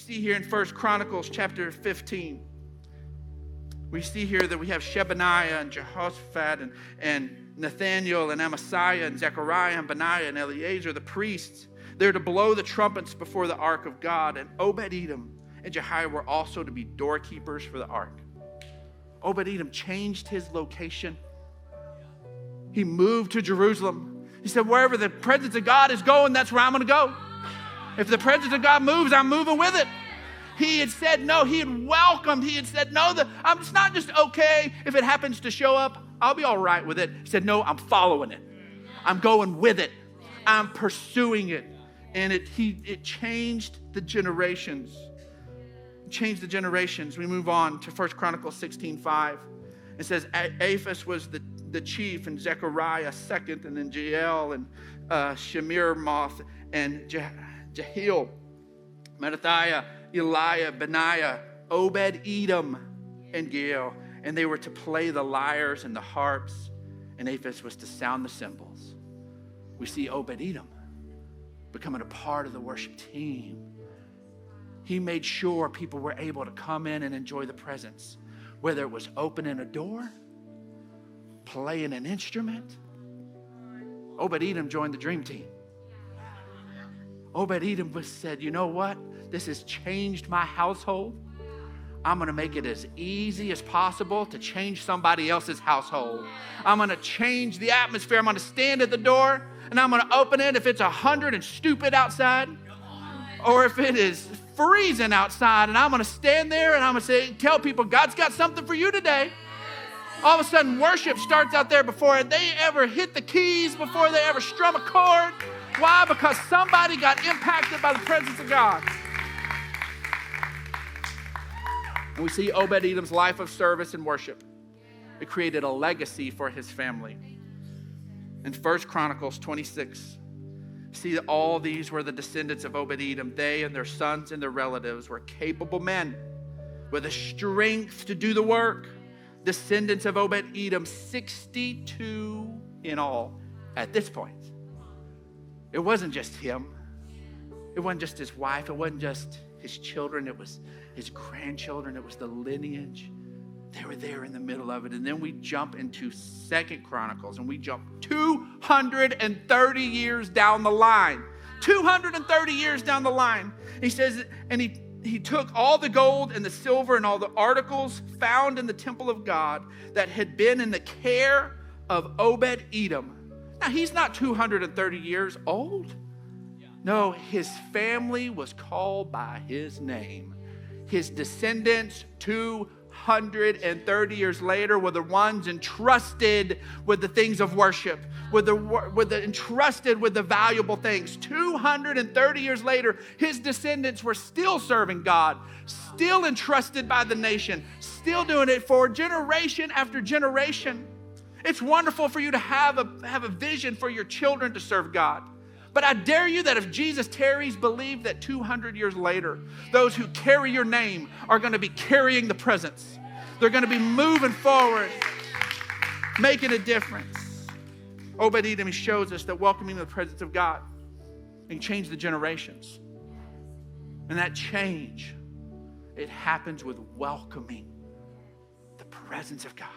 see here in 1 Chronicles chapter 15, we see here that we have Shebaniah and Jehoshaphat and Nathaniel and Amasiah and Zechariah and Benaiah and Eleazar, the priests. They're to blow the trumpets before the ark of God. And Obed-Edom and Jehiah were also to be doorkeepers for the ark. Obed-Edom changed his location. He moved to Jerusalem. He said, wherever the presence of God is going, that's where I'm going to go. If the presence of God moves, I'm moving with it. He had said no. He had welcomed. He had said no. It's not just okay if it happens to show up. I'll be all right with it. He said, no, I'm following it. I'm going with it. I'm pursuing it. And it changed the generations. It changed the generations. We move on to 1 Chronicles 16:5. It says, Aphas was the chief, and Zechariah second, and then Jeiel and Shemirmoth and Jehiel, Mattathiah, Eliah, Benaiah, Obed-Edom, and Giel. And they were to play the lyres and the harps, and Aphas was to sound the cymbals. We see Obed-Edom becoming a part of the worship team. He made sure people were able to come in and enjoy the presence, whether it was opening a door, playing an instrument. Obed-Edom joined the dream team. Obed-Edom said, you know what? This has changed my household. I'm going to make it as easy as possible to change somebody else's household. I'm going to change the atmosphere. I'm going to stand at the door and I'm going to open it if it's 100 and stupid outside, or if it is freezing outside, and I'm going to stand there and I'm going to tell people, God's got something for you today. All of a sudden, worship starts out there before they ever hit the keys, before they ever strum a chord. Why? Because somebody got impacted by the presence of God. And we see Obed-Edom's life of service and worship. It created a legacy for his family. In 1 Chronicles 26, see that all these were the descendants of Obed-Edom. They and their sons and their relatives were capable men with the strength to do the work. Descendants of Obed-Edom, 62 in all at this point. It wasn't just him. It wasn't just his wife. It wasn't just his children. It was his grandchildren. It was the lineage. They were there in the middle of it. And then we jump into 2 Chronicles, and we jump 230 years down the line. 230 years down the line. He says, and he took all the gold and the silver and all the articles found in the temple of God that had been in the care of Obed-Edom. Now, he's not 230 years old. No, his family was called by his name. His descendants, 230 years later, were the ones entrusted with the things of worship, entrusted with the valuable things. 230 years later, his descendants were still serving God, still entrusted by the nation, still doing it for generation after generation. It's wonderful for you to have a vision for your children to serve God. But I dare you that if Jesus tarries, believe that 200 years later, those who carry your name are going to be carrying the presence. They're going to be moving forward, making a difference. Obed-Edom, he shows us that welcoming the presence of God can change the generations. And that change, it happens with welcoming the presence of God.